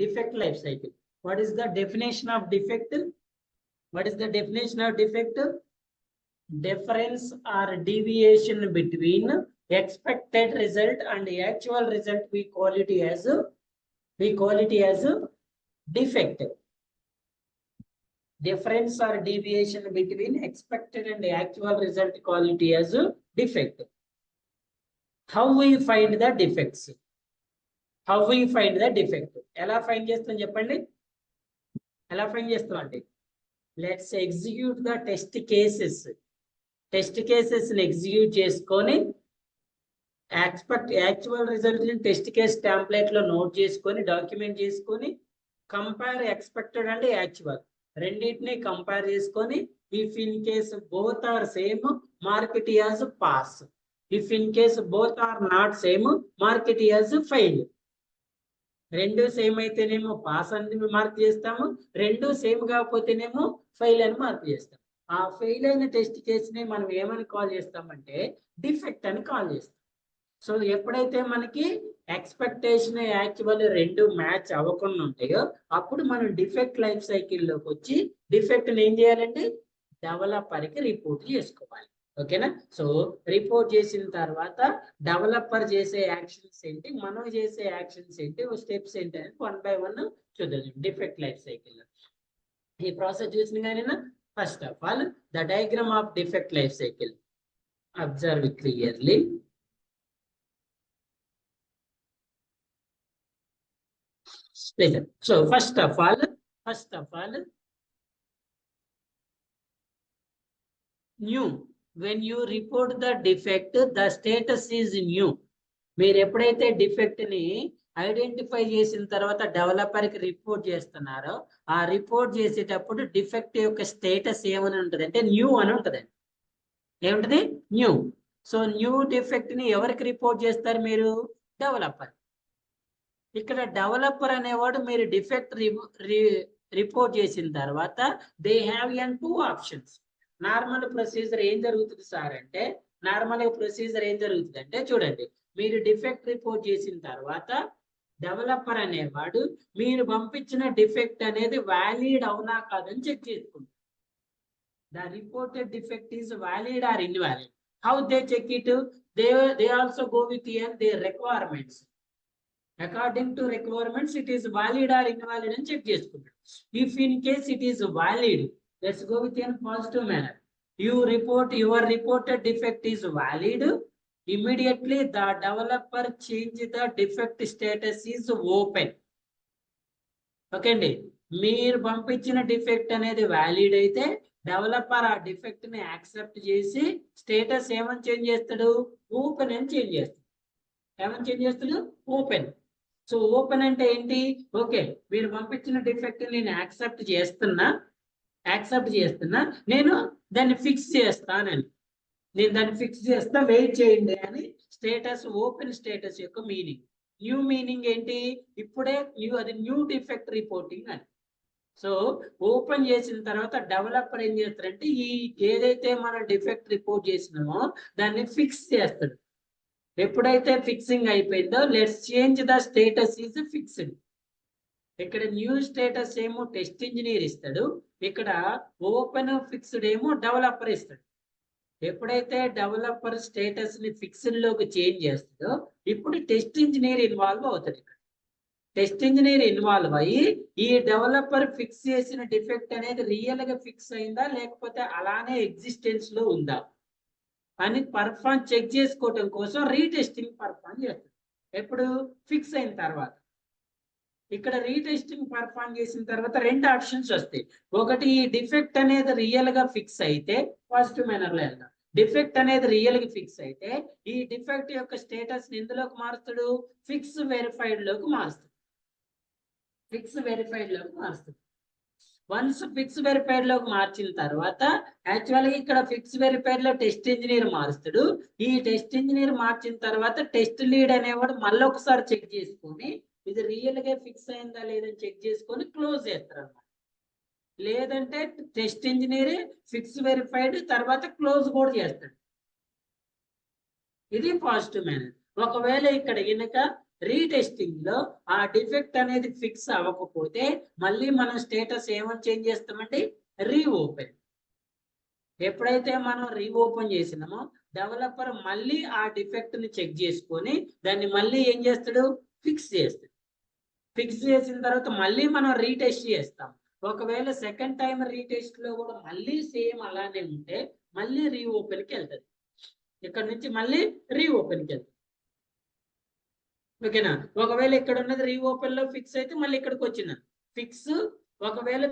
defect life cycle. What is the definition of defect? What is the definition of defect? Difference or deviation between expected result and actual result, we call it as defect. Difference or deviation between expected and actual result, call it as defect. How we find the defects? How we find the defect? ఎలా find చేస్తాం చెప్పండి, ఎలా find చేస్తాం అంటే, let's execute the test cases. Test cases ని execute చేసుకొని actual result ని test case template లో నోట్ చేసుకొని డాక్యుమెంట్ చేసుకొని కంపేర్ ఎక్స్పెక్టెడ్ అండ్ యాక్చువల్ రెండింటిని కంపేర్ చేసుకొని if in case both are same mark it as pass. If in case both are not same mark it as fail. రెండు same అయితేనేమో pass అని mark చేస్తాము, రెండు same కాకపోతేనేమో fail అని mark చేస్తాం. ఆ ఫెయిల్ అయిన టెస్ట్ కేసుని మనం ఏమని కాల్ చేస్తామంటే డిఫెక్ట్ అని కాల్ చేస్తాం. సో ఎప్పుడైతే మనకి ఎక్స్పెక్టేషన్ యాక్చువల్ రెండు మ్యాచ్ అవ్వకుండా ఉంటాయో అప్పుడు మనం డిఫెక్ట్ లైఫ్ సైకిల్లోకి వచ్చి డిఫెక్ట్ ఏం చేయాలంటే డెవలపర్కి రిపోర్ట్ చేసుకోవాలి. ఓకేనా? సో రిపోర్ట్ చేసిన తర్వాత డెవలపర్ చేసే యాక్షన్స్ ఏంటి, మనం చేసే యాక్షన్స్ ఏంటి, స్టెప్స్ ఏంటి అని 1 by 1 చూద్దాం డిఫెక్ట్ లైఫ్ సైకిల్. ఈ ప్రాసెస్ చూసిన కానీ first of all the diagram of defect life cycle. Observe clearly. So first of all, new. When you report the defect, the status is new. మీరు ఎప్పుడైతే defect ని identify చేసిన తర్వాత developer కి report చేస్తున్నారో ఆ రిపోర్ట్ చేసేటప్పుడు డిఫెక్ట్ యొక్క స్టేటస్ ఏమని ఉంటుంది అంటే న్యూ అని ఉంటుంది. ఏముంటది? న్యూ. సో న్యూ డిఫెక్ట్ ని ఎవరికి రిపోర్ట్ చేస్తారు మీరు? డెవలపర్. ఇక్కడ డెవలపర్ అనేవాడు మీరు డిఫెక్ట్ రిపోర్ట్ చేసిన తర్వాత they have an 2 options. Normal procedure ఏం జరుగుతుంది సార్ అంటే, నార్మల్ ప్రొసీజర్ ఏం జరుగుతుంది అంటే చూడండి, మీరు డిఫెక్ట్ రిపోర్ట్ చేసిన తర్వాత డెవలపర్ అనేవాడు మీరు పంపించిన డిఫెక్ట్ అనేది వ్యాలిడ్ అవునా కాదని చెక్ చేసుకుంటారు. The reported defect is valid or invalid. How they check it? They also go with their requirements. According to requirements, it is valid or invalid and check చేసుకుంటాడు. If in case it is valid, let's go with a positive manner. Your reported defect is valid. Immediately the developer change the defect status is open. Okay అండి, మీరు పంపించిన defect అనేది valid అయితే developer ఆ defect ని accept చేసి status ఏమని change చేస్తాడు? ఓపెన్ అని చేంజ్ చేస్తాడు. ఏమని చేంజ్ చేస్తాడు? ఓపెన్. సో ఓపెన్ అంటే ఏంటి? ఓకే, మీరు పంపించిన డిఫెక్ట్ నేను యాక్సెప్ట్ చేస్తున్నా, నేను దాన్ని ఫిక్స్ చేస్తానని, నేను దాన్ని ఫిక్స్ చేస్తా, వెయిట్ చేయండి అని స్టేటస్, ఓపెన్ స్టేటస్ యొక్క మీనింగ్. న్యూ మీనింగ్ ఏంటి? ఇప్పుడే అది న్యూ డిఫెక్ట్ రిపోర్టింగ్ అని. సో ఓపెన్ చేసిన తర్వాత డెవలపర్ ఏం చేస్తారంటే ఈ ఏదైతే మనం డిఫెక్ట్ రిపోర్ట్ చేసినామో దాన్ని ఫిక్స్ చేస్తాడు. ఎప్పుడైతే ఫిక్సింగ్ అయిపోయిందో let's change the status is fixed. ఇక్కడ న్యూ స్టేటస్ ఏమో టెస్ట్ ఇంజనీర్ ఇస్తాడు, ఇక్కడ ఓపెన్ ఫిక్స్డ్ ఏమో డెవలపర్ ఇస్తాడు. ఎప్పుడైతే డెవలపర్ స్టేటస్ ని ఫిక్స్డ్ లోకి చేంజ్ చేస్తాడో ఇప్పుడు టెస్ట్ ఇంజనీర్ ఇన్వాల్వ్ అవుతాడు. ఇక్కడ టెస్ట్ ఇంజనీర్ ఇన్వాల్వ్ అయ్యి ఈ డెవలపర్ ఫిక్స్ చేసిన డిఫెక్ట్ అనేది రియల్ గా ఫిక్స్ అయిందా లేకపోతే అలానే ఎగ్జిస్టెన్స్ లో ఉందా అని పర్ఫార్మ్ చెక్ చేసుకోవటం కోసం రీటెస్టింగ్ పర్ఫార్మ్ చేస్తారు. ఎప్పుడు? ఫిక్స్ అయిన తర్వాత. ఇక్కడ రీటెస్టింగ్ పర్ఫార్మ్ చేసిన తర్వాత 2 ఆప్షన్స్ వస్తాయి. ఒకటి, ఈ డిఫెక్ట్ అనేది రియల్ గా ఫిక్స్ అయితే పాజిటివ్ మేనర్ లో వెళ్దాం. డిఫెక్ట్ అనేది రియల్ గా ఫిక్స్ అయితే ఈ డిఫెక్ట్ యొక్క స్టేటస్ ఎందులోకి మారుస్తాడు? ఫిక్స్ వెరిఫైడ్ లోకి మారుస్తాడు. వన్స్ ఫిక్స్ వెరిఫైడ్ లోకి మార్చిన తర్వాత యాక్చువల్గా ఇక్కడ ఫిక్స్ వెరిఫైడ్ లో టెస్ట్ ఇంజనీర్ మారుస్తాడు. ఈ టెస్ట్ ఇంజనీర్ మార్చిన తర్వాత టెస్ట్ లీడ్ అనేవాడు మళ్ళీ ఒకసారి చెక్ చేసుకొని ఇది రియల్ గా ఫిక్స్ అయిందా లేదని చెక్ చేసుకొని క్లోజ్ చేస్తారు అన్నమాట. లేదంటే టెస్ట్ ఇంజనీర్ ఫిక్స్ వెరిఫైడ్ తర్వాత క్లోజ్ కూడా చేస్తాడు. ఇది పాజిటివ్ మేనర్. ఒకవేళ ఇక్కడ కనుక రీటెస్టింగ్ లో ఆ డిఫెక్ట్ అనేది ఫిక్స్ అవ్వకపోతే మళ్ళీ మనం స్టేటస్ ఏమని చేంజ్ చేస్తామంటే రీఓపెన్. ఎప్పుడైతే మనం రీఓపెన్ చేసినామో డెవలపర్ మళ్ళీ ఆ డిఫెక్ట్ ని చెక్ చేసుకొని దాన్ని మళ్ళీ ఏం చేస్తాడు, ఫిక్స్ చేస్తాడు. ఫిక్స్ చేసిన తర్వాత మళ్ళీ మనం రీటెస్ట్ చేస్తాం. ఒకవేళ సెకండ్ టైం రీటెస్ట్ లో కూడా మళ్ళీ సేమ్ అలానే ఉంటే మళ్ళీ రీఓపెన్ కి వెళ్తుంది. ఇక్కడ నుంచి మళ్ళీ రీఓపెన్ కి వెళ్తుంది. ఓకేనా? ఒకవేళ ఇక్కడ ఉన్నది రీఓపెన్ లో ఫిక్స్ అయితే మళ్ళీ ఇక్కడికి వచ్చిన ఫిక్స్. ఒకవేళ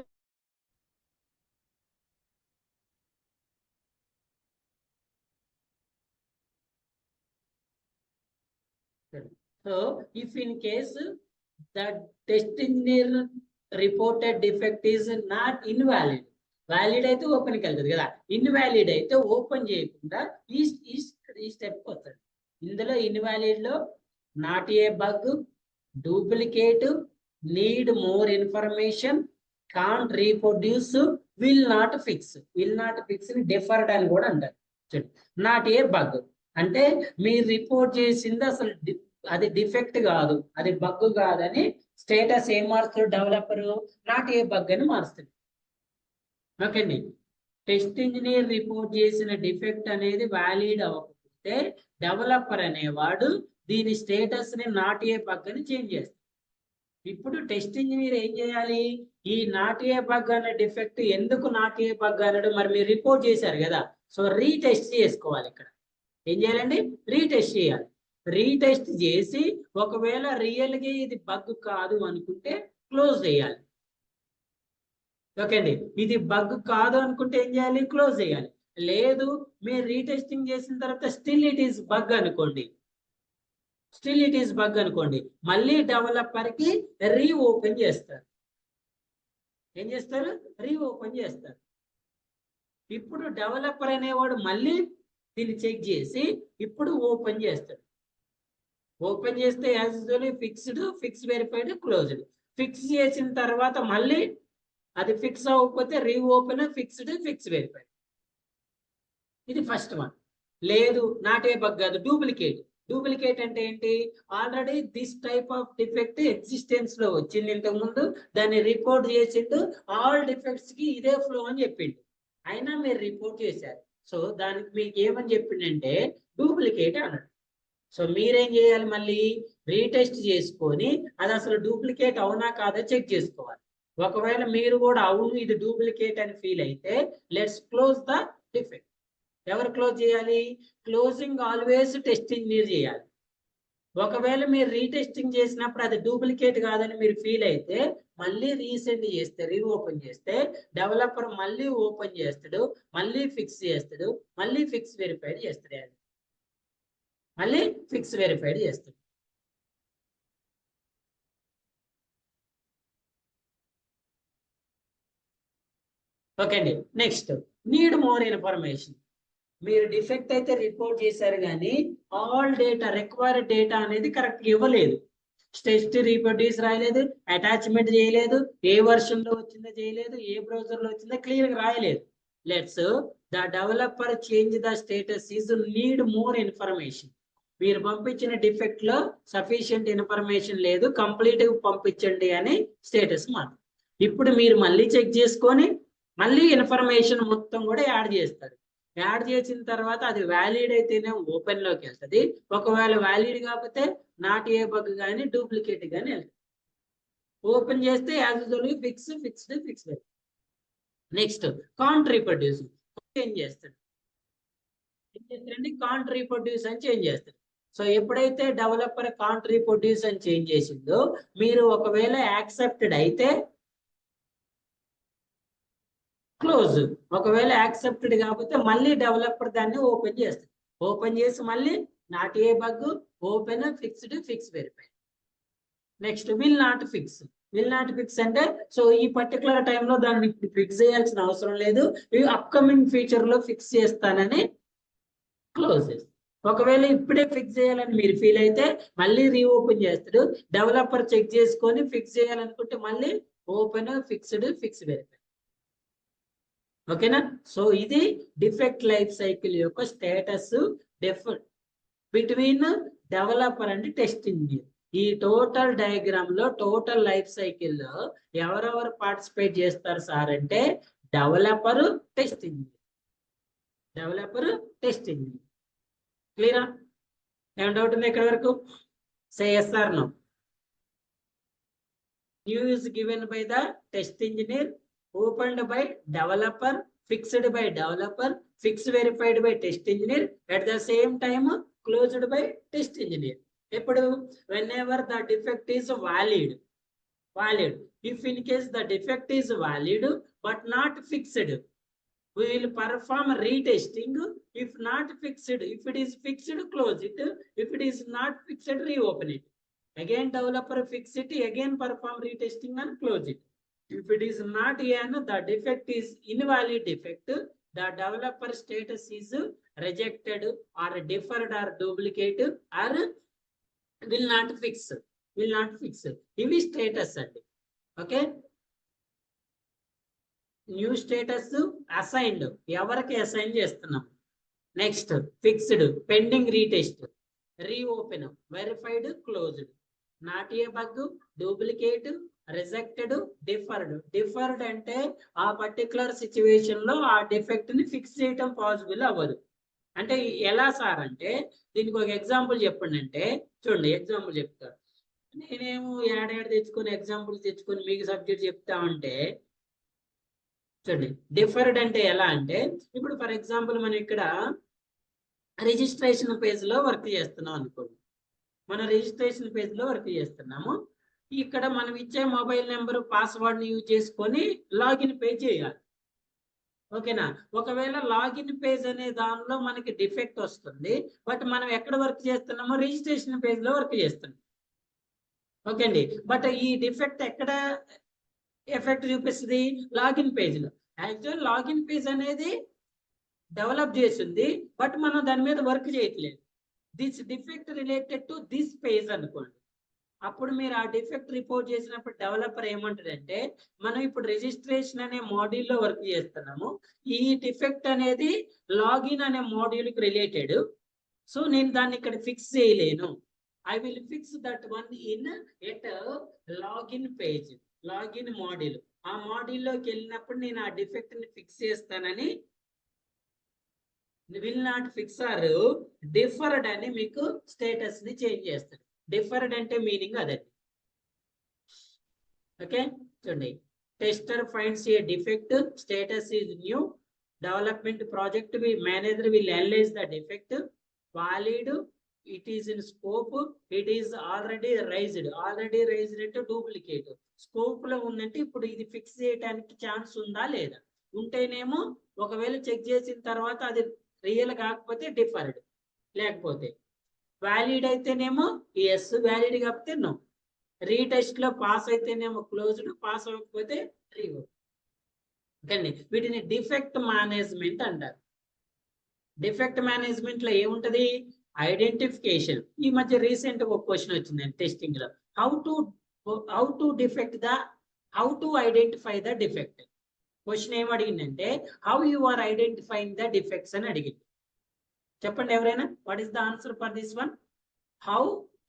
so if in case the test engineer reported defect is not invalid, valid అయితే ఓపెన్కి వెళ్తుంది కదా, ఇన్వాలిడ్ అయితే ఓపెన్ చేయకుండా ఈ స్టెప్ వస్తుంది. ఇందులో ఇన్వాలిడ్ లో not a bug, duplicate, need more information, can't reproduce, will not fix. Will not fix ని డిఫర్డ్ అని కూడా అంటారు. నాట్ ఏ బగ్ అంటే మీరు రిపోర్ట్ చేసింది అసలు అది డిఫెక్ట్ కాదు, అది బగ్ కాదని స్టేటస్ ఏం మారుస్తాడు డెవలపర్, నాట్ ఏ బగ్ అని మారుస్తుంది. ఓకే అండి. టెస్ట్ ఇంజనీర్ రిపోర్ట్ చేసిన డిఫెక్ట్ అనేది వ్యాలిడ్ అవ్వకపోతే డెవలపర్ అనేవాడు దీని స్టేటస్ ని నాట్ ఏ బగ్ అని చేంజ్ చేస్తాడు. ఇప్పుడు టెస్ట్ ఇంజనీర్ ఏం చేయాలి, ఈ నాట్ ఏ బగ్ అనే డిఫెక్ట్ ఎందుకు నాట్ ఏ బగ్ అన్నాడు, మరి మీరు రిపోర్ట్ చేశారు కదా, సో రీటెస్ట్ చేసుకోవాలి. ఇక్కడ ఏం చేయాలండి, రీటెస్ట్ చేయాలి. రీటెస్ట్ చేసి ఒకవేళ రియల్ గా ఇది బగ్ కాదు అనుకుంటే క్లోజ్ చేయాలి. ఓకే అండి. ఇది బగ్ కాదు అనుకుంటే ఏం చేయాలి, క్లోజ్ చేయాలి. లేదు మీరు రీటెస్టింగ్ చేసిన తర్వాత స్టిల్ ఇట్ ఈస్ బగ్ అనుకోండి, స్టిల్ ఇట్ ఈస్ బగ్ అనుకోండి, మళ్ళీ డెవలపర్ కి రీఓపెన్ చేస్తారు. ఏం చేస్తారు, రీఓపెన్ చేస్తారు. ఇప్పుడు డెవలపర్ అనేవాడు మళ్ళీ దీన్ని చెక్ చేసి ఇప్పుడు ఓపెన్ చేస్తాడు. ఓపెన్ చేస్తే as usually fixed, fix verified, closed. Fix చేసిన తర్వాత మళ్ళీ అది ఫిక్స్ అవ్వకపోతే రీఓపెన్, ఫిక్స్డ్, ఫిక్స్ వెరిఫైడ్. ఇది ఫస్ట్ వన్. లేదు నాట్ ఏ బగ్ కాదు, డూప్లికేట్. డూప్లికేట్ అంటే ఏంటి, already this type of defect existence లో వచ్చింది ఇంతకు ముందు, దాన్ని రిపోర్ట్ చేసిండు, ఆల్ డిఫెక్ట్స్ కి ఇదే ఫ్లో అని చెప్పిండు, అయినా మీరు రిపోర్ట్ చేశారు. సో దానికి మీకు ఏమని చెప్పిండంటే డూప్లికేట్ అన్నాడు. సో మీరేం చేయాలి, మళ్ళీ రీటెస్ట్ చేసుకొని అది అసలు డూప్లికేట్ అవునా కాదా చెక్ చేసుకోవాలి. ఒకవేళ మీరు కూడా అవును ఇది డూప్లికేట్ అని ఫీల్ అయితే లెట్స్ క్లోజ్ ద డిఫెక్ట్. ఎవరు క్లోజ్ చేయాలి, క్లోజింగ్ ఆల్వేస్ టెస్ట్ ఇంజనీర్ చేయాలి. ఒకవేళ మీరు రీటెస్టింగ్ చేసినప్పుడు అది డూప్లికేట్ కాదని మీరు ఫీల్ అయితే మళ్ళీ రీసెండ్ చేస్తే, రీఓపెన్ చేస్తే డెవలపర్ మళ్ళీ ఓపెన్ చేస్తాడు, మళ్ళీ ఫిక్స్ చేస్తాడు, మళ్ళీ ఫిక్స్ వెరిఫైడ్ చేస్తాడు, మళ్ళీ ఫిక్స్ వెరిఫైడ్ చేస్తాడు. ఓకే అండి. Next need more information. మీరు డిఫెక్ట్ అయితే రిపోర్ట్ చేశారు కానీ ఆల్ డేటా, రిక్వైర్డ్ డేటా అనేది కరెక్ట్ ఇవ్వలేదు. టెస్ట్ రీప్రొడ్యూస్ రాయలేదు, అటాచ్మెంట్ చేయలేదు, ఏ వర్షన్ లో వచ్చిందో చేయలేదు, ఏ బ్రౌజర్ లో వచ్చిందో క్లియర్ గా రాయలేదు. Let's the developer change the status is need more information. మీరు పంపించిన డిఫెక్ట్ లో సఫిషియంట్ ఇన్ఫర్మేషన్ లేదు, కంప్లీట్ గా పంపించండి అని స్టేటస్ మాట. ఇప్పుడు మీరు మళ్ళీ చెక్ చేసుకొని మళ్ళీ ఇన్ఫర్మేషన్ మొత్తం కూడా యాడ్ చేస్తారు. యాడ్ చేసిన తర్వాత అది వ్యాలిడ్ అయితేనే ఓపెన్ లోకి వెళ్తుంది, ఒకవేళ వ్యాలిడ్ కాకపోతే నాట్ ఏ బగ్ కానీ డూప్లికేట్ కానీ వెళ్తుంది. ఓపెన్ చేస్తే as usual fix, fixed, fixed. Next can't reproduce change చేస్తాడు. ఏం చేస్తారండి, కాంట్ రీప్రొడ్యూస్ అని చేంజ్ చేస్తాడు. సో ఎప్పుడైతే డెవలపర్ కాంట్ రీప్రొడ్యూస్ అని చేంజ్ చేసిందో మీరు ఒకవేళ యాక్సెప్టెడ్ అయితే క్లోజ్, ఒకవేళ యాక్సెప్టెడ్ కాకపోతే మళ్ళీ డెవలపర్ దాన్ని ఓపెన్ చేస్తాడు. ఓపెన్ చేసి మళ్ళీ not a bug, open, fixed, fix verify. Next will not fix. Will not fix అంటే సో ఈ పర్టికులర్ టైంలో దాన్ని ఫిక్స్ చేయాల్సిన అవసరం లేదు, ఈ అప్కమింగ్ ఫ్యూచర్ లో ఫిక్స్ చేస్తానని క్లోజ్ చేస్తాడు. ఒకవేళ ఇప్పుడే ఫిక్స్ చేయాలని మీరు ఫీల్ అయితే మళ్ళీ రీఓపెన్ చేస్తాడు, డెవలపర్ చెక్ చేసుకొని ఫిక్స్ చేయాలనుకుంటే మళ్ళీ ఓపెన్, ఫిక్స్డ్, ఫిక్స్ వెరిఫై. ఓకేనా? సో ఇది డిఫెక్ట్ లైఫ్ సైకిల్ యొక్క status between developer and test engineer. ఈ టోటల్ డయాగ్రామ్ లో టోటల్ లైఫ్ సైకిల్ లో ఎవరెవరు పార్టిసిపేట్ చేస్తారు సార్ అంటే developer, test engineer. Developer, test engineer. క్లియరా? ఏం డౌట్ ఉంది ఇక్కడ వరకు? Say yes or no. New is given by the test engineer, opened by developer, fixed by developer, fixed verified by test engineer, at the same time closed by test engineer. Whenever the defect is valid. If in case the defect is valid but not fixed, we will perform retesting. If not fixed, if it is fixed, close it. If it is not fixed, reopen it. Again developer fix it, again perform retesting and close it. If it is not an, the defect is invalid defect, the developer status is rejected or deferred or duplicate or will not fix. Ivi status andi. Okay. New status assigned, evariki assign చేస్తున్నాం. Next fixed, pending retest, reopen, verified, closed. Not a bug, duplicate, rejected, deferred. Deferred అంటే ఆ particular situation లో ఆ defect ని fix చేయటం possible అవ్వదు. అంటే ఎలా సార్ అంటే దీనికి ఒక ఎగ్జాంపుల్ చెప్పండి అంటే, చూడండి ఎగ్జాంపుల్ చెప్తా. నేనేమో ఏడాడు తెచ్చుకొని ఎగ్జాంపుల్ తెచ్చుకొని మీకు సబ్జెక్ట్ చెప్తామంటే చూడండి డిఫర్డ్ అంటే ఎలా అంటే, ఇప్పుడు ఫర్ ఎగ్జాంపుల్ మనం ఇక్కడ రిజిస్ట్రేషన్ పేజ్ లో వర్క్ చేస్తున్నాం అనుకోండి. మన రిజిస్ట్రేషన్ పేజ్ లో వర్క్ చేస్తున్నాము. ఇక్కడ మనం ఇచ్చే మొబైల్ నెంబర్, పాస్వర్డ్ ని యూజ్ చేసుకొని లాగిన్ పేజ్ చేయాలి. ఓకేనా? ఒకవేళ లాగిన్ పేజ్ అనే దానిలో మనకి డిఫెక్ట్ వస్తుంది, బట్ మనం ఎక్కడ వర్క్ చేస్తున్నామో రిజిస్ట్రేషన్ పేజ్ లో వర్క్ చేస్తున్నాం. ఓకే అండి. బట్ ఈ డిఫెక్ట్ ఎక్కడ ఎఫెక్ట్ చూపిస్తుంది? లాగిన్ పేజ్ లో. యాక్చువల్ లాగిన్ పేజ్ అనేది డెవలప్ చేసింది, బట్ మనం దాని మీద వర్క్ చేయట్లేదు. This defect related to this page అనుకోండి. అప్పుడు మీరు ఆ డిఫెక్ట్ రిపోర్ట్ చేసినప్పుడు డెవలపర్ ఏమంటాడంటే, మనం ఇప్పుడు రిజిస్ట్రేషన్ అనే మాడ్యూల్ లో వర్క్ చేస్తున్నాము, ఈ డిఫెక్ట్ అనేది లాగిన్ అనే మాడ్యూల్ కి రిలేటెడ్, సో నేను దాన్ని ఇక్కడ ఫిక్స్ చేయలేను. I will fix that one in at login page, login module. ఆ మాడ్యూల్ లోకి వెళ్ళినప్పుడు నేను ఆ డిఫెక్ట్ ని ఫిక్స్ చేస్తానని will not fix or deferred అని మీకు స్టేటస్ ని చేంజ్ చేస్తాడు. డిఫర్డ్ అంటే మీనింగ్ అదే. ఓకే చూడండి, tester finds A defect, status is new, development project manager will analyse the defect, valid, it is in scope, it is already raised అంటే duplicate. Scope లో ఉందంటే ఇప్పుడు ఇది ఫిక్స్ చేయడానికి ఛాన్స్ ఉందా లేదా, ఉంటేనేమో ఒకవేళ చెక్ చేసిన తర్వాత అది రియల్ కాకపోతే డిఫర్డ్, లేకపోతే వ్యాలిడ్ అయితేనేమో ఎస్, వ్యాలిడ్ కాకపోతే నో. రీటెస్ట్ లో పాస్ అయితేనేమో క్లోజ్డ్, పాస్ అవ్వకపోతే రీవర్క్. ఓకే, వీటిని డిఫెక్ట్ మేనేజ్మెంట్ అంటారు. డిఫెక్ట్ మేనేజ్మెంట్ లో ఏముంటది? ఐడెంటిఫికేషన్. ఈ మధ్య రీసెంట్ ఒక క్వశ్చన్ వచ్చిందండి టెస్టింగ్ లో, how to identify the defect. Question ఏం అడిగిందంటే, how you are identifying the defects అని అడిగింది. చెప్పండి ఎవరైనా, what is the answer for this one?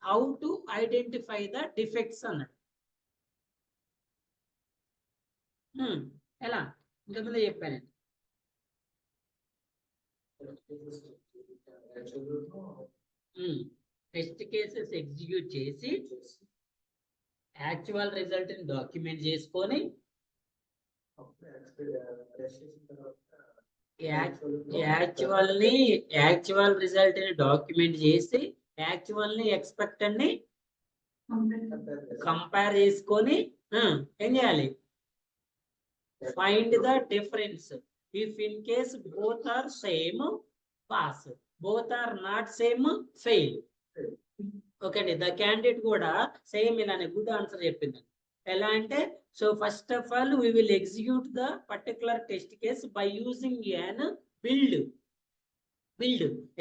How to identify the defects అన్నాడు. ఎలా? ఇంతకుముందే చెప్పానండి. టెస్ట్ కేసెస్ ఎగ్జిక్యూట్ చేసి యాక్చువల్ రిజల్ట్ ని డాక్యుమెంట్ చేసుకొని యాక్చువల్ రిజల్ట్ ని డాక్యుమెంట్ చేసి యాక్చువల్ ని ఎక్స్పెక్టెడ్ ని కంపేర్ చేసుకొని ఏం చేయాలి? Find the difference. If in case both are same, pass. Both are not same, fail. Okay అండి, ద క్యాండిడేట్ కూడా సేమ్ ఇలానే గుడ్ ఆన్సర్ చెప్పింది. ఎలా అంటే, so first of all we will execute the particular test case by using an build.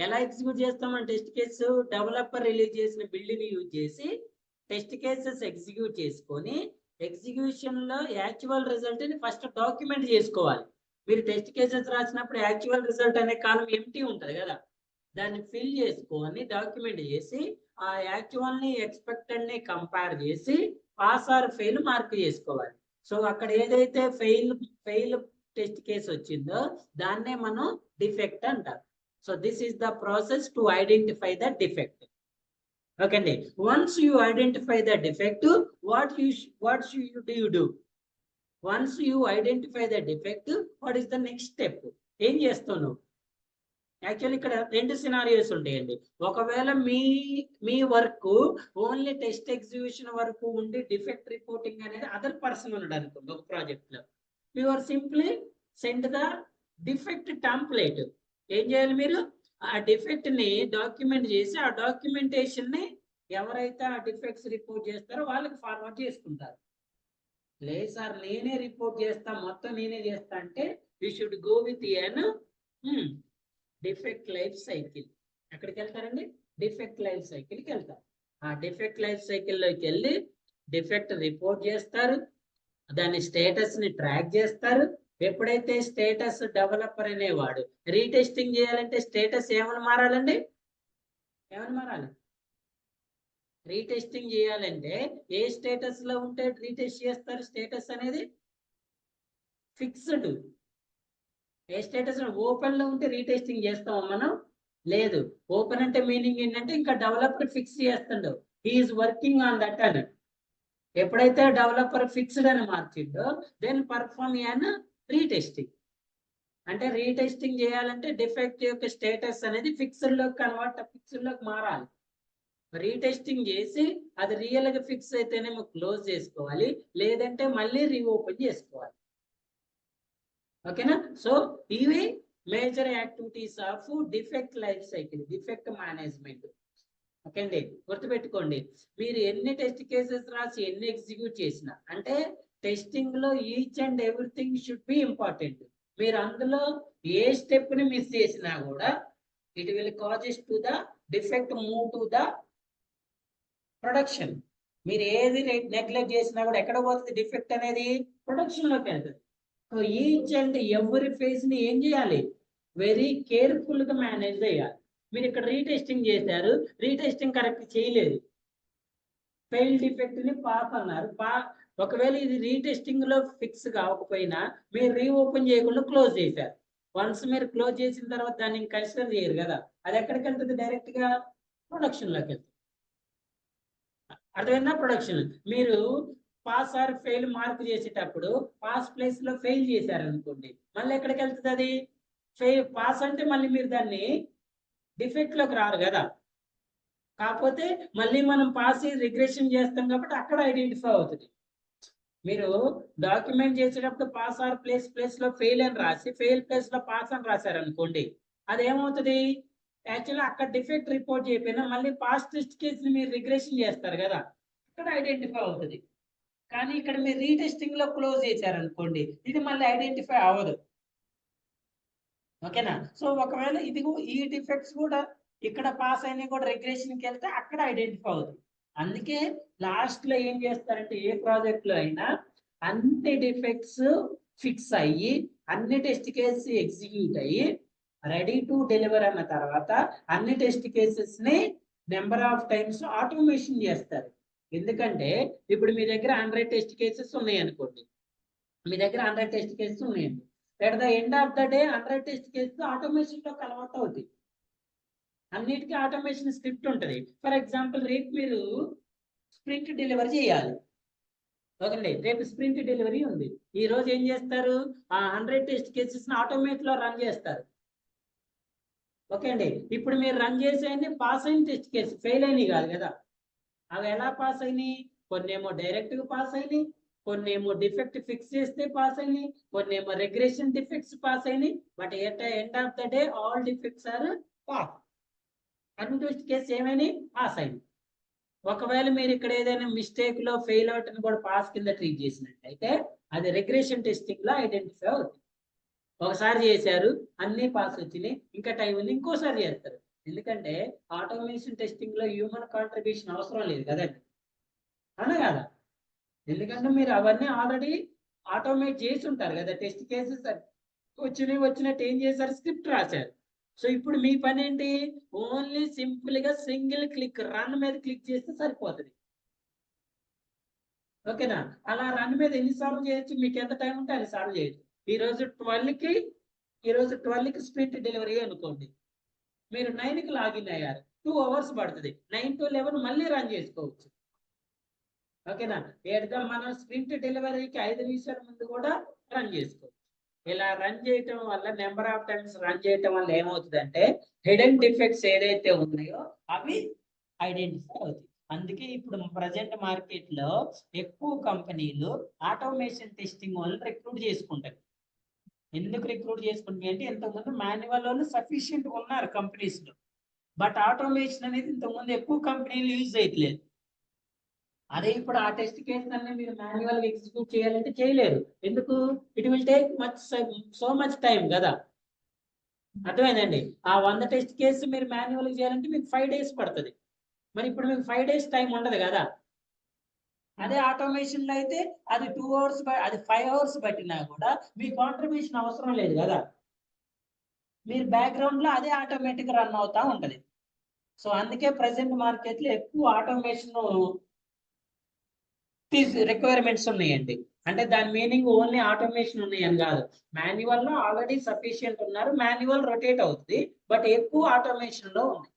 ఎలా execute చేస్తామని test case developer release చేసిన build ని యూజ్ చేసి టెస్ట్ కేసెస్ ఎగ్జిక్యూట్ చేసుకొని ఎగ్జిక్యూషన్ లో యాక్చువల్ రిజల్ట్ ని ఫస్ట్ డాక్యుమెంట్ చేసుకోవాలి. మీరు టెస్ట్ కేసెస్ రాసినప్పుడు యాక్చువల్ రిజల్ట్ అనే కాలం ఎంటీ ఉంటది కదా, దాన్ని ఫిల్ చేసుకొని డాక్యుమెంట్ చేసి ఆ యాక్చువల్ ని ఎక్స్పెక్టెడ్ ని కంపేర్ చేసి పాస్ ఆర్ ఫెయిల్ మార్క్ చేసుకోవాలి. సో అక్కడ ఏదైతే ఫెయిల్ టెస్ట్ కేసు వచ్చిందో దాన్నే మనం డిఫెక్ట్ అంటారు. So this is the process to identify the defect. Okay అండి. Once you identify the defect, what do you do? Once you identify the defect, what is the next step? ఏం చేస్తావు నువ్వు? Actually ఇక్కడ రెండు scenarios ఉంటాయండి. ఒకవేళ మీ work only test execution వరకు ఉండి డిఫెక్ట్ రిపోర్టింగ్ అనేది అదర్ పర్సన్ ఉన్నాడు అనుకోండి ఒక ప్రాజెక్ట్ లో, you are simply send the defect template. ఏం చేయాలి మీరు? ఆ డిఫెక్ట్ ని డాక్యుమెంట్ చేసి ఆ డాక్యుమెంటేషన్ ని ఎవరైతే ఆ డిఫెక్ట్స్ రిపోర్ట్ చేస్తారో వాళ్ళకి ఫార్వర్డ్ చేసుకుంటారు. లేదు సార్ నేనే రిపోర్ట్ చేస్తా, మొత్తం నేనే చేస్తా అంటే you should go with an defect life cycle. ఎక్కడికి వెళ్తారండి? డిఫెక్ట్ లైఫ్ సైకిల్కి వెళ్తారు. ఆ డిఫెక్ట్ లైఫ్ సైకిల్లోకి వెళ్ళి డిఫెక్ట్ రిపోర్ట్ చేస్తారు, దాని స్టేటస్ ని ట్రాక్ చేస్తారు. ఎప్పుడైతే స్టేటస్ డెవలపర్ అనేవాడు రీటెస్టింగ్ చేయాలంటే స్టేటస్ ఏమని మారాలండి? ఏమని మారాలి? రీటెస్టింగ్ చేయాలంటే ఏ స్టేటస్ లో ఉంటే రీటెస్ట్ చేస్తారు? స్టేటస్ అనేది ఫిక్స్డ్. ఏ స్టేటస్ ఓపెన్ లో ఉంటే రీటెస్టింగ్ చేస్తామా మనం? లేదు. ఓపెన్ అంటే మీనింగ్ ఏంటంటే ఇంకా డెవలపర్ ఫిక్స్ చేస్తుండో, హీఈస్ వర్కింగ్ ఆన్ దట్ అని. ఎప్పుడైతే డెవలపర్ ఫిక్స్డ్ అని మార్చిండో దెన్ పర్ఫార్మ్ యాన్ రీటెస్టింగ్. అంటే రీటెస్టింగ్ చేయాలంటే డిఫెక్ట్ యొక్క స్టేటస్ అనేది ఫిక్స్డ్ లోకి మారాలి. రీటెస్టింగ్ చేసి అది రియల్ గా ఫిక్స్ అయితేనేమో క్లోజ్ చేసుకోవాలి, లేదంటే మళ్ళీ రీఓపెన్ చేసుకోవాలి. ఓకేనా? సో ఇవి major activities of defect life cycle, defect management. Okay అండి, గుర్తుపెట్టుకోండి. మీరు ఎన్ని టెస్ట్ కేసెస్ రాసి ఎన్ని ఎగ్జిక్యూట్ చేసినా, అంటే టెస్టింగ్ లో each and everything should be important. మీరు అందులో ఏ స్టెప్ ని మిస్ చేసినా కూడా it will causes to the defect move to the production. మీరు ఏది నెగ్లెక్ట్ చేసినా కూడా ఎక్కడ పోతుంది డిఫెక్ట్ అనేది? ప్రొడక్షన్ లోకి వెళ్తుంది. So each and every phase ని ఏం చేయాలి? వెరీ కేర్ఫుల్ గా మేనేజ్ చేయాలి. మీరు ఇక్కడ రీటెస్టింగ్ చేశారు, రీటెస్టింగ్ కరెక్ట్ చేయలేదు, ఫెయిల్ డిఫెక్ట్ ని పాస్ అన్నారు. ఒకవేళ ఇది రీటెస్టింగ్ లో ఫిక్స్ కాకపోయినా మీరు రీఓపెన్ చేయకుండా క్లోజ్ చేశారు. వన్స్ మీరు క్లోజ్ చేసిన తర్వాత దాన్ని కన్సిడర్ చేయరు కదా, అది ఎక్కడికి వెళ్తుంది? డైరెక్ట్ గా ప్రొడక్షన్ లోకి వెళ్తుంది. అర్థమైందా? ప్రొడక్షన్. మీరు పాస్ ఆర్ ఫెయిల్ మార్క్ చేసేటప్పుడు పాస్ ప్లేస్ లో ఫెయిల్ చేశారు అనుకోండి, మళ్ళీ ఎక్కడికి వెళ్తుంది అది? పాస్ అంటే మళ్ళీ మీరు దాన్ని డిఫెక్ట్ లోకి రారు కదా. కాకపోతే మళ్ళీ మనం పాస్ రిగ్రెషన్ చేస్తాం కాబట్టి అక్కడ ఐడెంటిఫై అవుతుంది. మీరు డాక్యుమెంట్ చేసేటప్పుడు పాస్ ఆర్ ప్లేస్ లో ఫెయిల్ అని రాసి ఫెయిల్ ప్లేస్ లో పాస్ అని రాశారు అనుకోండి, అది ఏమవుతుంది? యాక్చువల్లీ అక్కడ డిఫెక్ట్ రిపోర్ట్ చేయకపోయినా మళ్ళీ పాస్ టెస్ట్ కేసుని మీరు రిగ్రెషన్ చేస్తారు కదా, ఇక్కడ ఐడెంటిఫై అవుతుంది. కానీ ఇక్కడ మీరు రీటెస్టింగ్ లో క్లోజ్ చేశారు అనుకోండి, ఇది మళ్ళీ ఐడెంటిఫై అవ్వదు. ఓకేనా? సో ఒకవేళ ఇది ఈ డిఫెక్ట్స్ కూడా ఇక్కడ పాస్ అయినా కూడా రిగ్రెషన్కి వెళ్తే అక్కడ ఐడెంటిఫై అవుతుంది. అందుకే లాస్ట్ లో ఏం చేస్తారంటే ఏ ప్రాజెక్ట్ లో అయినా అన్ని డిఫెక్ట్స్ ఫిక్స్ అయ్యి అన్ని టెస్ట్ కేసెస్ ఎగ్జిక్యూట్ అయ్యి రెడీ టు డెలివర్ అన్న తర్వాత అన్ని టెస్ట్ కేసెస్ ని నెంబర్ ఆఫ్ టైమ్స్ ఆటోమేషన్ చేస్తారు. ఎందుకంటే ఇప్పుడు మీ దగ్గర 100 టెస్ట్ కేసెస్ ఉన్నాయి అనుకోండి, మీ దగ్గర 100 టెస్ట్ కేసెస్ ఉన్నాయండి. At the end of the day 100 test cases automation లో కన్వర్ట్ అవుతాయి. అన్నిటికీ ఆటోమేషన్ స్క్రిప్ట్ ఉంటుంది. ఫర్ ఎగ్జాంపుల్ రేపు మీరు స్ప్రింట్ డెలివరీ చేయాలి. ఓకే, రేపు స్ప్రింట్ డెలివరీ ఉంది. ఈ రోజు ఏం చేస్తారు? ఆ 100 టెస్ట్ కేసెస్ ఆటోమేట్ లో రన్ చేస్తారు. ఓకే అండి, ఇప్పుడు మీరు రన్ చేసేయండి పాస్ అయిన టెస్ట్ కేసు, ఫెయిల్ అయినాయి కాదు కదా. అవి ఎలా పాస్ అయినాయి? కొన్ని ఏమో డైరెక్ట్ గా పాస్ అయినాయి, కొన్ని ఏమో డిఫెక్ట్ ఫిక్స్ చేస్తే పాస్ అయినాయి, కొన్ని ఏమో రిగ్రెషన్ డిఫెక్ట్స్ పాస్ అయినాయి. But at end of the day all defects are pass. అన్ని టెస్ట్ కేసు ఏమైనాయి? పాస్ అయినాయి. ఒకవేళ మీరు ఇక్కడ ఏదైనా మిస్టేక్ లో ఫెయిల్ అవుట్ అని కూడా పాస్ కింద ట్రీట్ చేసినట్లయితే అది రిగ్రెషన్ టెస్టింగ్ లో ఐడెంటిఫై అవుతుంది. ఒకసారి చేశారు అన్ని పాస్ వచ్చినాయి, ఇంకా టైం ఉంది, ఇంకోసారి చేస్తారు. ఎందుకంటే ఆటోమేషన్ టెస్టింగ్ లో హ్యూమన్ కాంట్రిబ్యూషన్ అవసరం లేదు కదండి, అవునా కదా? ఎందుకంటే మీరు అవన్నీ ఆల్రెడీ ఆటోమేట్ చేసి ఉంటారు కదా. టెస్ట్ కేసెస్ వచ్చినట్టు ఏం చేశారు? స్క్రిప్ట్ రాశారు. సో ఇప్పుడు మీ పని ఏంటి, ఓన్లీ సింపుల్ గా సింగిల్ క్లిక్ రన్ మీద క్లిక్ చేస్తే సరిపోతుంది. ఓకేనా, అలా రన్ మీద ఎన్నిసార్లు చేయొచ్చు, మీకు ఎంత టైం ఉంటే అన్నిసార్లు చేయొచ్చు. ఈరోజు 12కి స్ప్రింట్ డెలివరీ అనుకోండి, మీరు 9కి లాగిన్ అయ్యారు, 2 hours పడుతుంది, 9 to 11 మళ్ళీ రన్ చేసుకోవచ్చు. ఓకేనా, మనం స్ప్రింట్ డెలివరీకి 5 నిమిషాల ముందు కూడా రన్ చేసుకోవచ్చు. ఇలా రన్ చేయటం వల్ల నెంబర్ ఆఫ్ టైమ్స్ రన్ చేయటం వల్ల ఏమవుతుందంటే హిడెన్ డిఫెక్ట్స్ ఏదైతే ఉన్నాయో అవి ఐడెంటిఫై అవుతాయి. అందుకే ఇప్పుడు ప్రజెంట్ మార్కెట్ లో ఎక్కువ కంపెనీలు ఆటోమేషన్ టెస్టింగ్ వల్ల రిక్రూట్ చేసుకుంటారు. ఎందుకు రిక్రూట్ చేసుకుంటాయి అంటే ఇంతకుముందు మాన్యువల్ వాళ్ళు సఫిషియెంట్ ఉన్నారు కంపెనీస్ లో, బట్ ఆటోమేషన్ అనేది ఇంతకుముందు ఎక్కువ కంపెనీలు యూజ్ చేయట్లేదు. అదే ఇప్పుడు ఆ టెస్ట్ కేసు అన్ని మీరు మాన్యువల్ గా ఎగ్జిక్యూట్ చేయాలంటే చేయలేరు. ఎందుకు, it will take so much time కదా. అర్థమైందండి, ఆ 100 టెస్ట్ కేసు మీరు మాన్యువల్ చేయాలంటే మీకు 5 days పడుతుంది. మరి ఇప్పుడు మీకు 5 days టైం ఉండదు కదా. అదే ఆటోమేషన్ లో అయితే అది 2 hours, అది 5 hours పట్టినా కూడా మీ కాంట్రిబ్యూషన్ అవసరం లేదు కదా. మీరు బ్యాక్గ్రౌండ్ లో అదే ఆటోమేటిక్ రన్ అవుతా ఉంటది. సో అందుకే ప్రెసెంట్ మార్కెట్ లో ఎక్కువ ఆటోమేషన్ రిక్వైర్మెంట్స్ ఉన్నాయండి. అంటే దాని మీనింగ్ ఓన్లీ ఆటోమేషన్ ఉన్నాయని కాదు, మాన్యువల్ లో ఆల్రెడీ సఫిషియెంట్ ఉన్నారు, మాన్యువల్ రొటేట్ అవుతుంది, బట్ ఎక్కువ ఆటోమేషన్ లో ఉంది.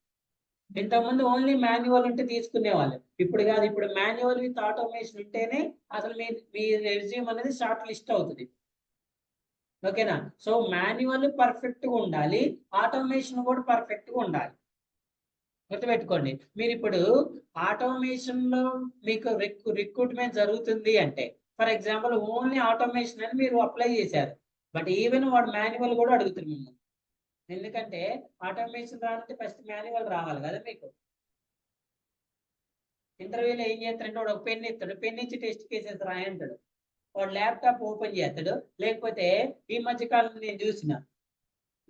ఇంతకుముందు ఓన్లీ మాన్యువల్ ఉంటే తీసుకునేవాళ్ళు, ఇప్పుడు కాదు. ఇప్పుడు మాన్యువల్ విత్ ఆటోమేషన్ ఉంటేనే అసలు మీ రెజ్యూమ్ అనేది షార్ట్ లిస్ట్ అవుతుంది. ఓకేనా, సో మాన్యువల్ పర్ఫెక్ట్ గా ఉండాలి, ఆటోమేషన్ కూడా పర్ఫెక్ట్ గా ఉండాలి. గుర్తుపెట్టుకోండి, మీరు ఇప్పుడు ఆటోమేషన్ లో మీకు రిక్రూట్మెంట్ జరుగుతుంది అంటే ఫర్ ఎగ్జాంపుల్ ఓన్లీ ఆటోమేషన్ అని మీరు అప్లై చేశారు, బట్ ఈవెన్ వాడు మాన్యువల్ కూడా అడుగుతుంది మిమ్మల్ని. ఎందుకంటే ఆటోమేషన్ రావాలంటే ఫస్ట్ మాన్యువల్ రావాలి కదా. మీకు ఇంటర్వ్యూలో ఏం చేస్తారంటే వాడు ఒక పెన్ ఇస్తాడు, పెన్ ఇచ్చి టెస్ట్ కేసెస్ రాయంటాడు, వాడు ల్యాప్టాప్ ఓపెన్ చేస్తాడు. లేకపోతే ఈ మధ్య కాలం నేను చూసిన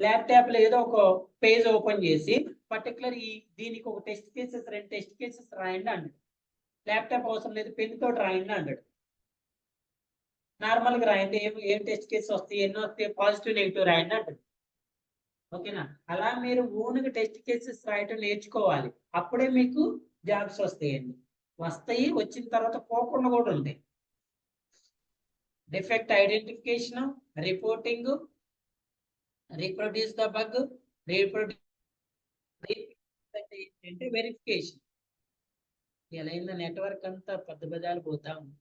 ల్యాప్టాప్ లో ఏదో ఒక పేజ్ ఓపెన్ చేసి పర్టికులర్ దీనికి ఒక టెస్ట్ కేసెస్ 2 టెస్ట్ కేసెస్ రాయండి అంటాడు. ల్యాప్టాప్ అవసరం లేదు, పెన్ తోటి రాయండి అంటాడు. నార్మల్ గా రాయండి, ఏం టెస్ట్ కేసెస్ వస్తాయి, ఎన్నో వస్తాయి, పాజిటివ్ నెగిటివ్ రాయండి అంటాడు. ఓకేనా, అలా మీరు ఓన్గా టెస్ట్ కేసెస్ రాయటం నేర్చుకోవాలి, అప్పుడే మీకు జాబ్స్ వస్తాయండి. వస్తాయి, వచ్చిన తర్వాత పోకుండా కూడా ఉంటాయి. Defect identification, reporting, reproduce the bug, అంటే వెరిఫికేషన్. ఎలా అయిందో నెట్వర్క్ అంతా పెద్ద పెదాలు పోతా ఉంది.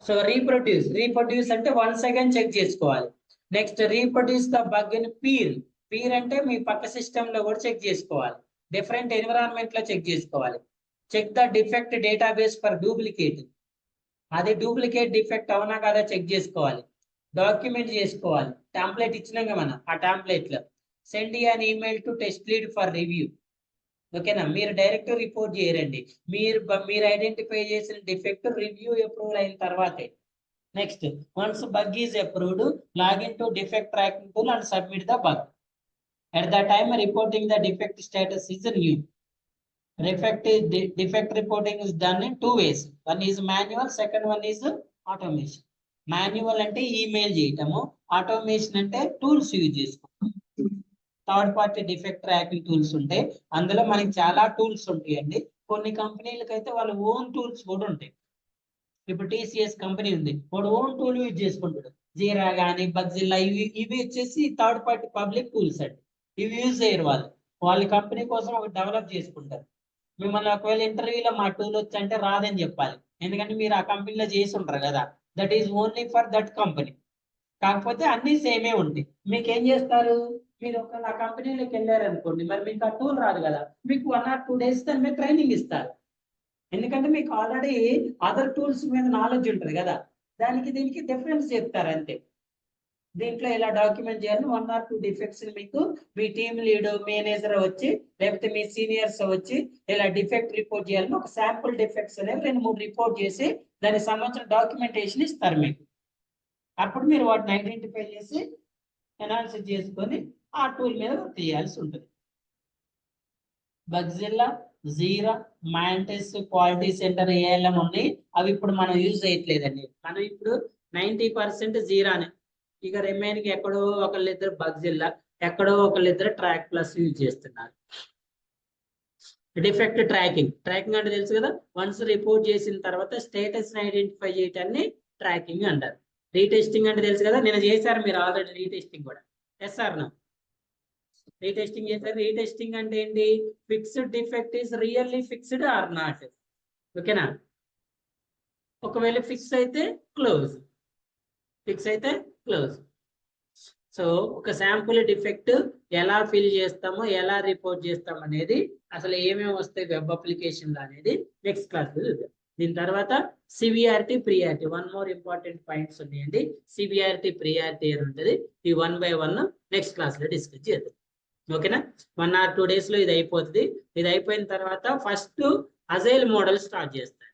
సో రీప్రొడ్యూస్ అంటే వన్స్ అగైన్ చెక్ చేసుకోవాలి. Next reproduce the bug in peer అంటే మీ పక్క సిస్టమ్ లో కూడా చెక్ చేసుకోవాలి, డిఫరెంట్ ఎన్విరాన్మెంట్ లో చెక్ చేసుకోవాలి. Check the defect database for duplicate, అది డూప్లికేట్ డిఫెక్ట్ అవునా కదా చెక్ చేసుకోవాలి. డాక్యుమెంట్ చేసుకోవాలి, టెంప్లెట్ ఇచ్చినాక మనం ఆ టెంప్లెట్ లో send an email to test lead for review. ఓకేనా, మీరు డైరెక్ట్ రిపోర్ట్ చేయరండి, మీరు ఐడెంటిఫై చేసిన డిఫెక్ట్ రివ్యూ అప్రూవల్ అయిన తర్వాతే. Next, once bug is approved, login to defect tracking tool and submit the bug. At the time reporting the defect status is new. Defect reporting is done in 2 ways. One is manual, second one is automation. Manual అంటే email చేయటము, automation అంటే tools use చేసుకోవడం. Third party defect tracking tools ఉంటాయి, అందులో మనకి చాలా tools ఉంటాయండి. కొన్ని కంపెనీలకు అయితే వాళ్ళ ఓన్ టూల్స్ కూడా ఉంటాయి. ఇప్పుడు TCS కంపెనీ ఉంది, వాడు ఓన్ టూల్ యూజ్ చేసుకుంటాడు, జీరా కానీ బగ్జిల్లా, ఇవి వచ్చేసి థర్డ్ పార్టీ పబ్లిక్ టూల్స్ అండి. ఇవి యూజ్ చేయరు వాళ్ళు, వాళ్ళ కంపెనీ కోసం ఒక డెవలప్ చేసుకుంటారు. మిమ్మల్ని ఒకవేళ ఇంటర్వ్యూలో మా టూల్ వచ్చి అంటే రాదని చెప్పాలి, ఎందుకంటే మీరు ఆ కంపెనీలో చేసి ఉంటారు కదా. That is only for that company. కాకపోతే అన్ని సేమే ఉంటాయి. మీకు ఏం చేస్తారు, మీరు ఒకవేళ ఆ కంపెనీలోకి వెళ్ళారు అనుకోండి, మరి మీకు ఆ టూల్ రాదు కదా, మీకు 1 or 2 days దాని మీద ట్రైనింగ్ ఇస్తారు. ఎందుకంటే మీకు ఆల్రెడీ అదర్ టూల్స్ మీద నాలెడ్జ్ ఉంటుంది కదా, దానికి దీనికి డిఫరెన్స్ చెప్తారు అంతే. దీంట్లో ఇలా డాక్యుమెంట్ చేయాలని 1 or 2 డిఫెక్ట్స్ మీకు మీ టీమ్ లీడ్ మేనేజర్ వచ్చి లేకపోతే మీ సీనియర్స్ వచ్చి ఇలా డిఫెక్ట్ రిపోర్ట్ చేయాలని ఒక శాంపుల్ డిఫెక్ట్స్ అనేవి 2-3 రిపోర్ట్ చేసి దానికి సంబంధించిన డాక్యుమెంటేషన్ ఇస్తారు మీకు. అప్పుడు మీరు వాటిని ఐడెంటిఫై చేసి ఎనాలిసిస్ చేసుకొని ఆ టూల్ మీద తీయాల్సి ఉంటుంది. బగ్జిల్లా, జీరా, మాంటిస్, క్వాలిటీ సెంటర్, ALM ఉన్నాయి, అవి ఇప్పుడు మనం యూజ్ చేయట్లేదండి. మనం ఇప్పుడు 90% జీరానే. ఇక రిమైనింగ్ ఎక్కడో ఒకళ్ళిద్దరు బగ్జిల్లా, ఎక్కడో ఒకళ్ళిద్దరు ట్రాక్ ప్లస్ యూజ్ చేస్తున్నారు. డిఫెక్ట్ ట్రాకింగ్ అంటే తెలుసు కదా, వన్స్ రిపోర్ట్ చేసిన తర్వాత స్టేటస్ ఐడెంటిఫై చేయటాన్ని ట్రాకింగ్ అంటారు. రీటెస్టింగ్ అంటే తెలుసు కదా, నేను చేశారు మీరు ఆల్రెడీ రీటెస్టింగ్ కూడా. Yes or no? రీటెస్టింగ్ చేశారు. రీటెస్టింగ్ అంటే ఏంటి? Fixed defect is really fixed or not. ఓకేనా? ఒకవేళ ఫిక్స్ అయితే క్లోజ్, ఫిక్స్ అయితే క్లోజ్. సో ఒక శాంపుల్ డిఫెక్ట్ ఎలా ఫిల్ చేస్తామో, ఎలా రిపోర్ట్ చేస్తాం అనేది, అసలు ఏమేమి వస్తాయి వెబ్ అప్లికేషన్ అనేది నెక్స్ట్ క్లాస్ లో చూద్దాం. దీని తర్వాత severity, priority, one more important points ఉన్నాయండి. సివియారిటీ, ప్రియారిటీ అని ఉంటుంది. ఈ 1 by 1 నెక్స్ట్ క్లాస్ లో డిస్కస్ చేద్దాం. ఓకేనా? 1 or 2 days లో ఇది అయిపోతుంది. ఇది అయిపోయిన తర్వాత ఫస్ట్ అజైల్ మోడల్ స్టార్ట్ చేస్తాను.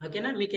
ఓకేనా? మీకు